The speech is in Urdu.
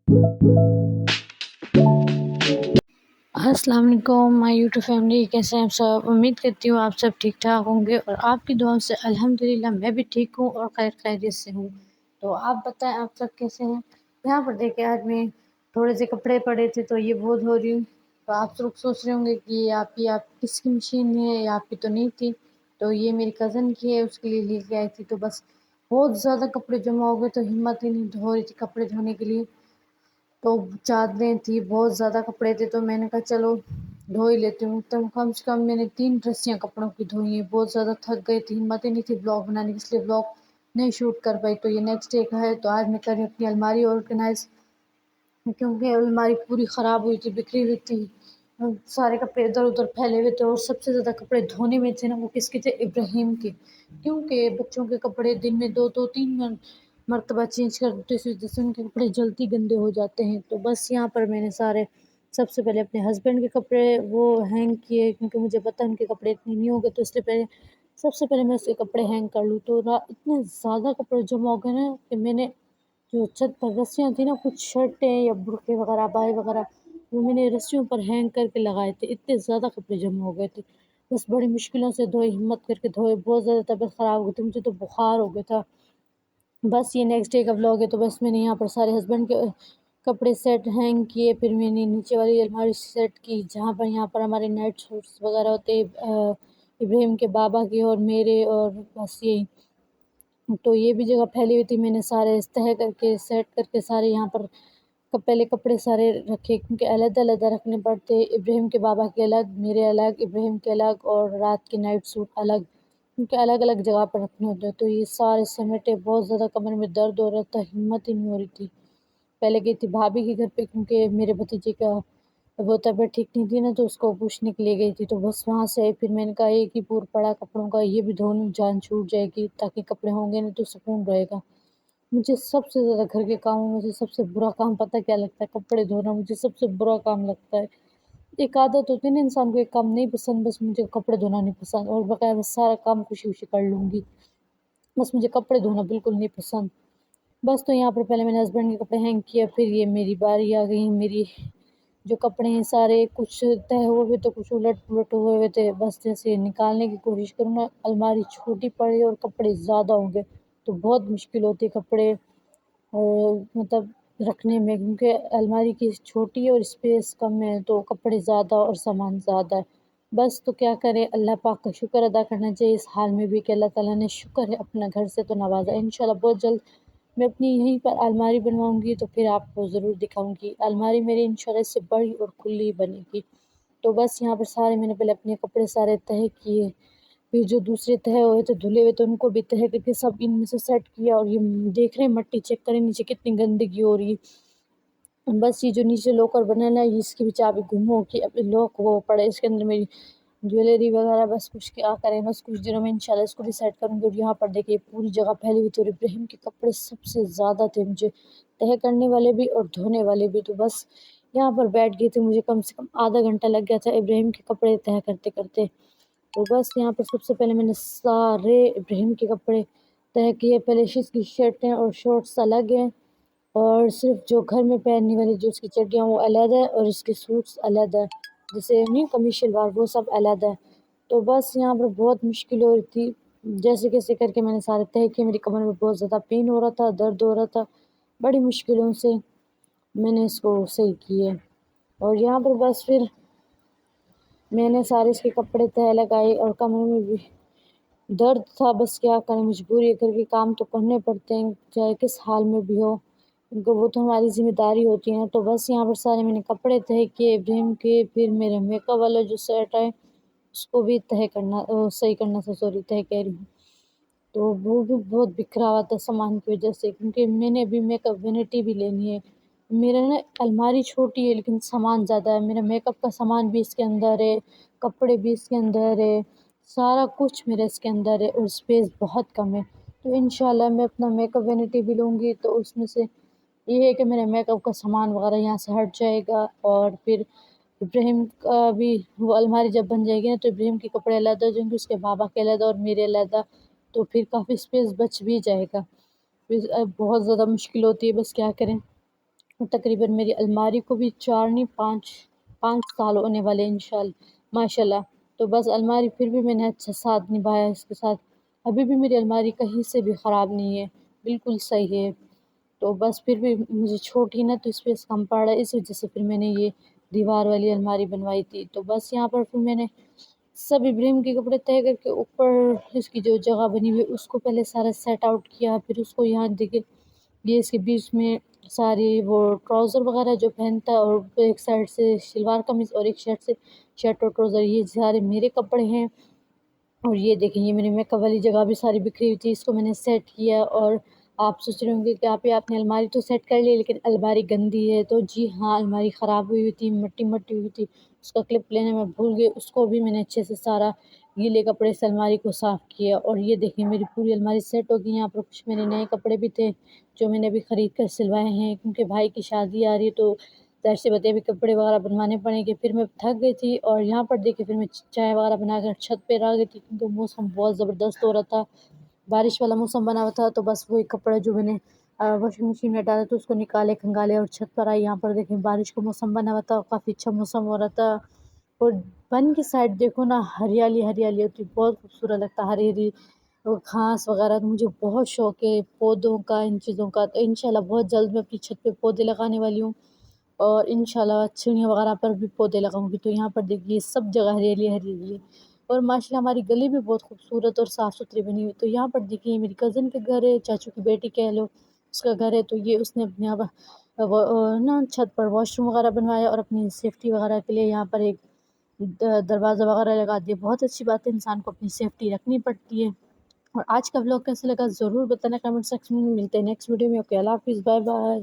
السلام علیکم مائی یوٹیوب فیملی، کیسے ہیں آپ سب؟ امید کرتی ہوں آپ سب ٹھیک ٹھاک ہوں گے، اور آپ کی دعاؤں سے الحمدللہ میں بھی ٹھیک ہوں اور خیریت سے ہوں۔ تو آپ بتائیں آپ سب کیسے ہیں؟ یہاں پر دیکھیں آج میں تھوڑے سے کپڑے پڑے تھے تو یہ وہ دھو رہی ہوں۔ تو آپ لوگ سوچ رہے ہوں گے کہ یہ آپ کس کی مشین ہے، یا آپ کی تو نہیں تھی؟ تو یہ میری کزن کی ہے، اس کے لیے لے کے آئی تھی۔ تو بس بہت زیادہ کپڑے جمع ہو گئے تو ہمت ہی نہیں ہو رہی تھی کپڑے دھونے کے لیے۔ تو چادریں تھی، بہت زیادہ کپڑے تھے، تو میں نے کہا چلو دھو ہی لیتی ہوں۔ تو کم سے کم میں نے 3 رسیاں کپڑوں کی دھوئی ہیں، بہت زیادہ تھک گئی تھی، ہمت ہی نہیں تھی بلاگ بنانے کی، اس لیے بلاگ نہیں شوٹ کر پائی۔ تو یہ نیکسٹ ڈے کا ہے، تو آج میں کر رہی ہوں اپنی الماری آرگنائز، کیونکہ الماری پوری خراب ہوئی تھی، بکھری ہوئی تھی، سارے کپڑے ادھر ادھر پھیلے ہوئے تھے، اور سب سے زیادہ کپڑے دھونے میں تھے نا وہ کس کے تھے؟ ابراہیم کے، کیونکہ بچوں کے کپڑے دن میں 2-3 مرتبہ چینج کر دیتے، اس وجہ سے ان کے کپڑے جلدی گندے ہو جاتے ہیں۔ تو بس یہاں پر میں نے سب سے پہلے اپنے ہسبینڈ کے کپڑے وہ ہینگ کیے، کیونکہ مجھے پتہ ان کے کپڑے اتنے نہیں ہوں گے، تو اس لیے سب سے پہلے میں اس کے کپڑے ہینگ کر لوں۔ تو اتنے زیادہ کپڑے جمع ہو گئے نا کہ میں نے جو چھت پر رسیاں تھیں نا، کچھ شرٹیں یا برقعے وغیرہ بائیں وغیرہ، وہ میں نے رسیوں پر ہینگ کر کے لگائے تھے، اتنے زیادہ کپڑے جمع ہو گئے تھے۔ بس بڑی مشکلوں سے دھوئے، ہمت کر کے دھوئے، بہت زیادہ طبیعت خراب ہو گئی تھی، مجھے تو بخار ہو گیا تھا۔ بس یہ نیکسٹ ڈے کا ولاگ ہے۔ تو بس میں نے یہاں پر سارے ہسبینڈ کے کپڑے سیٹ ہینگ کیے، پھر میں نے نیچے والی الماری سیٹ کی جہاں پر یہاں پر ہمارے نائٹ سوٹس وغیرہ ہوتے، ابراہیم کے بابا کے اور میرے، اور بس یہی۔ تو یہ بھی جگہ پھیلی ہوئی تھی، میں نے سارے تہہ کر کے سیٹ کر کے سارے یہاں پر پہلے کپڑے سارے رکھے، کیونکہ علیحدہ علیحدہ رکھنے پڑتے، ابراہیم کے بابا کے الگ، میرے الگ، ابراہیم کے الگ، اور رات کے نائٹ سوٹ الگ، کیونکہ الگ الگ جگہ پر رکھنے ہوتے ہیں۔ تو یہ سارے سمیٹے، بہت زیادہ کمر میں درد ہو رہا تھا، ہمت ہی نہیں ہو رہی تھی۔ پہلے گئی تھی بھابھی کے گھر پہ، کیونکہ میرے بھتیجے کا وہ طبیعت ٹھیک نہیں تھی نا، تو اس کو پوچھنے کے لیے گئی تھی۔ تو بس وہاں سے پھر میں نے کہا ایک ہی پور پڑا کپڑوں کا، یہ بھی دھو لوں، جان چھوٹ جائے گی، تاکہ کپڑے ہوں گے نہیں تو سکون رہے گا۔ مجھے سب سے زیادہ گھر کے کاموں میں سے سب سے برا کام پتہ کیا لگتا ہے؟ کپڑے دھونا مجھے سب سے برا کام لگتا ہے۔ ایک عادت ہوتی ہے نا انسان کو، ایک کام نہیں پسند، بس مجھے کپڑے دھونا نہیں پسند، اور بقایا سارا کام خوشی خوشی کر لوں گی، بس مجھے کپڑے دھونا بالکل نہیں پسند۔ بس تو یہاں پر پہلے میں نے ہسبینڈ کے کپڑے ہینگ کیا، پھر یہ میری باری آ گئی، میری جو کپڑے ہیں سارے کچھ تہ ہوئے ہوئے تو کچھ الٹ پلٹ ہوئے ہوئے تھے، بس جیسے نکالنے کی کوشش کروں نا، الماری چھوٹی پڑی اور کپڑے زیادہ ہو گئے، تو بہت مشکل ہوتی ہے کپڑے مطلب رکھنے میں، کیونکہ الماری کی چھوٹی ہے اور اسپیس کم ہے، تو کپڑے زیادہ اور سامان زیادہ ہے۔ بس تو کیا کرے، اللہ پاک کا شکر ادا کرنا چاہیے اس حال میں بھی، کہ اللہ تعالیٰ نے شکر ہے اپنا گھر سے تو نوازا۔ انشاءاللہ بہت جلد میں اپنی یہیں پر الماری بنواؤں گی، تو پھر آپ کو ضرور دکھاؤں گی۔ الماری میری انشاءاللہ اس سے بڑی اور کھلی بنے گی۔ تو بس یہاں پر سارے میں نے پہلے اپنے کپڑے سارے تہہ کیے، پھر جو دوسرے تہہ ہوئے تھے دھلے ہوئے، تو ان کو بھی تہہ کر کے سب ان میں سے سیٹ کیا، اور یہ دیکھ رہے ہیں مٹی، چیک کریں نیچے کتنی گندگی ہو رہی ہے۔ بس یہ جو نیچے لوکر بنانا ہے، اس کی بھی چابی گم ہو کے اب لوک وہ پڑے، اس کے اندر میری جویلری وغیرہ، بس کچھ کیا کریں، بس کچھ دنوں میں انشاءاللہ اس کو بھی سیٹ کروں گی۔ اور یہاں پر دیکھیے پوری جگہ پھیلی ہوئی تھی، اور ابراہیم کے کپڑے سب سے زیادہ تھے، مجھے تہہ کرنے والے بھی اور دھونے والے بھی۔ تو بس یہاں پر بیٹھ گئی تھی، مجھے کم سے کم آدھا گھنٹہ لگ گیا تھا ابراہیم کے کپڑے تہہ کرتے کرتے۔ تو بس یہاں پر سب سے پہلے میں نے سارے ابراہیم کے کپڑے تہہ کیے، پہلے اس کی شرٹیں اور شورٹس الگ ہیں، اور صرف جو گھر میں پہننے والی جو اس کی چڈیاں وہ علیحدہ ہے، اور اس کے سوٹس علیحدہ ہے، جیسے نہیں قمیص شلوار، وہ سب علیحدہ ہے۔ تو بس یہاں پر بہت مشکل ہو رہی تھی، جیسے کیسے کر کے میں نے سارے تہہ کیے، میری کمر میں بہت زیادہ پین ہو رہا تھا، درد ہو رہا تھا، بڑی مشکلوں سے میں نے اس کو صحیح کیے۔ اور یہاں پر بس پھر میں نے سارے اس کے کپڑے تہہ لگائے، اور کمر میں بھی درد تھا، بس کیا کریں، مجبوری ہے، گھر کے کام تو کرنے پڑتے ہیں چاہے کس حال میں بھی ہو، کیونکہ وہ تو ہماری ذمہ داری ہوتی ہے۔ تو بس یہاں پر سارے میں نے کپڑے تہہ کیے ابراہیم کے، پھر میرے میک اپ والا جو سیٹ ہے اس کو بھی تہہ کرنا، صحیح کرنا تھا، سوری تہہ کہہ رہی ہوں، تو وہ بھی بہت بکھرا ہوا تھا سامان کی وجہ سے، کیونکہ میں نے ابھی میک اپ وینٹی بھی لینی ہے۔ میرا نا الماری چھوٹی ہے لیکن سامان زیادہ ہے، میرا میک اپ کا سامان بھی اس کے اندر ہے، کپڑے بھی اس کے اندر ہے، سارا کچھ میرا اس کے اندر ہے، اور اسپیس بہت کم ہے۔ تو انشاءاللہ میں اپنا میک اپ وینٹی بھی لوں گی، تو اس میں سے یہ ہے کہ میرا میک اپ کا سامان وغیرہ یہاں سے ہٹ جائے گا، اور پھر ابراہیم کا بھی وہ الماری جب بن جائے گی نا، تو ابراہیم کے کپڑے علیحدہ ہو جائیں گے، اس کے بابا کے علیحدہ اور میرے علیحدہ، تو پھر کافی اسپیس بچ بھی جائے گا۔ پھر بہت زیادہ مشکل ہوتی ہے، بس کیا کریں، تقریباً میری الماری کو بھی 4 نہیں 5 سال ہونے والے انشاءاللہ ماشاء اللہ۔ تو بس الماری پھر بھی میں نے اچھا ساتھ نبھایا اس کے ساتھ، ابھی بھی میری الماری کہیں سے بھی خراب نہیں ہے، بالکل صحیح ہے۔ تو بس پھر بھی مجھے چھوٹی نا تو اسپیس کم پڑ رہا ہے، اس وجہ سے پھر میں نے یہ دیوار والی الماری بنوائی تھی۔ تو بس یہاں پر پھر میں نے سب ابراہیم کے کپڑے طے کر کے اوپر اس کی جو جگہ بنی ہوئی اس کو پہلے سارا سیٹ آؤٹ کیا، پھر اس کو یہاں دیکھے یہ اس کے بیچ میں ساری وہ ٹراؤزر وغیرہ جو پہنتا ہے، اور ایک سائڈ سے شلوار قمیض اور ایک شرٹ سے شرٹ اور ٹراؤزر، یہ سارے میرے کپڑے ہیں۔ اور یہ دیکھیں یہ میری میک اپ والی جگہ بھی ساری بکھری ہوئی تھی، اس کو میں نے سیٹ کیا۔ اور آپ سوچ رہے ہوں گے کہ آپ نے الماری تو سیٹ کر لی لیکن الماری گندی ہے، تو جی ہاں الماری خراب ہوئی تھی، مٹی مٹی ہوئی تھی، اس کا کلپ لینے میں بھول گئی، اس کو بھی میں نے اچھے سے سارا گیلے کپڑے سے الماری کو صاف کیا۔ اور یہ دیکھیں میری پوری الماری سیٹ ہو گئی، یہاں پر کچھ میرے نئے کپڑے بھی تھے جو میں نے ابھی خرید کر سلوائے ہیں، کیونکہ بھائی کی شادی آ رہی ہے تو ظاہر سی بات ہے ابھی کپڑے وغیرہ بنوانے پڑیں گے۔ پھر میں تھک گئی تھی اور یہاں پر دیکھیں پھر میں چائے وغیرہ بنا کر چھت پہ آ گئی تھی، کیونکہ موسم بہت زبردست ہو رہا تھا، بارش والا موسم بنا ہوا تھا۔ تو بس وہی کپڑا جو میں نے واشنگ مشین میں ڈالا تو اس کو نکالے کھنگالے اور چھت پر آئی۔ یہاں پر دیکھیں بارش کا موسم بنا ہوا تھا، کافی اچھا موسم ہو رہا تھا، اور بن کی سائڈ دیکھو نا ہریالی ہریالی ہوتی، بہت خوبصورت لگتا، ہری ہری گھاس وغیرہ۔ تو مجھے بہت شوق ہے پودوں کا، ان چیزوں کا، تو انشاءاللہ بہت جلد میں اپنی چھت پہ پودے لگانے والی ہوں، اور انشاءاللہ چڑیاں وغیرہ پر بھی پودے لگاؤں گی۔ تو یہاں پر دیکھیے سب جگہ ہریالی ہریالی ہے، اور ماشاءاللہ ہماری گلی بھی بہت خوبصورت اور صاف ستھری بنی ہوئی۔ تو یہاں پر دیکھیے میری کزن کے گھر ہے، چاچو کی بیٹی کہہ لو، اس کا گھر ہے، تو یہ اس نے اپنے نا چھت پر واش روم وغیرہ بنوایا، اور اپنی سیفٹی وغیرہ کے لیے یہاں پر ایک دروازہ وغیرہ لگا دیا۔ بہت اچھی بات ہے، انسان کو اپنی سیفٹی رکھنی پڑتی ہے۔ اور آج کا ولاگ کیسا لگا ضرور بتانا کمنٹ سیکشن میں، ملتے ہیں نیکسٹ ویڈیو میں۔ اوکے اللہ حافظ، بائے بائے۔